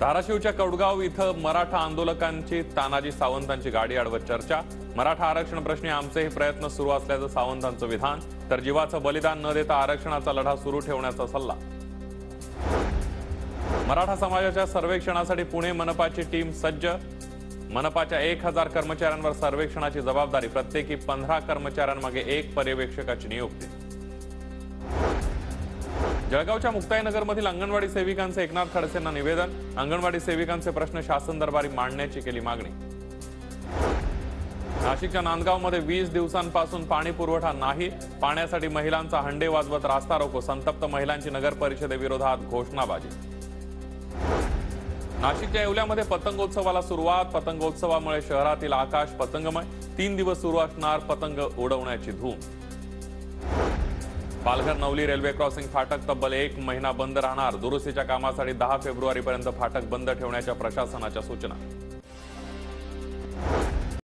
धाराशिवच्या कौडगाव इथं मराठा आंदोलकांची तानाजी सावंतांची गाडी अडवत चर्चा। मराठा आरक्षण प्रश्नी आमचेही प्रयत्न सुरू असल्याचं सावंतांचं विधान, तर जीवाचं बलिदान न देता आरक्षणाचा लढा सुरू ठेवण्याचा सल्ला। मराठा समाजाच्या सर्वेक्षणासाठी पुणे मनपाची टीम सज्ज। मनपाच्या 1000 कर्मचाऱ्यांवर सर्वेक्षणाची जबाबदारी, प्रत्येकी 15 कर्मचाऱ्यांमागे 1 पर्यवेक्षकाची नियुक्ती। जळगावच्या मुक्ताईनगरमधील अंगणवाडी सेविकांचे एकनाथ खडसेंना निवेदन, अंगणवाडी सेविकांचे प्रश्न शासन दरबारी मांडण्याची केली मागणी। नाशिकच्या नांदगावमध्ये 20 दिवसांपासून पाणी पुरवठा नाही, पाण्यासाठी महिलांचा हंडे वाजवत रास्ता रोको, संतप्त महिलांची नगर परिषदेविरोधात घोषणाबाजी। नाशिकच्या येवल्यामध्ये पतंगोत्सवाला सुरुवात, पतंगोत्सवामुळे शहरातील आकाश पतंगमय, 3 दिवस सुरू असणार पतंग उडवण्याची धूम। पालघर नवली रेल्वे क्रॉसिंग फाटक तब्बल 1 महिना बंद राहणार, दुरुस्तीच्या कामासाठी 10 फेब्रुवारीपर्यंत फाटक बंद ठेवण्याच्या प्रशासनाच्या सूचना।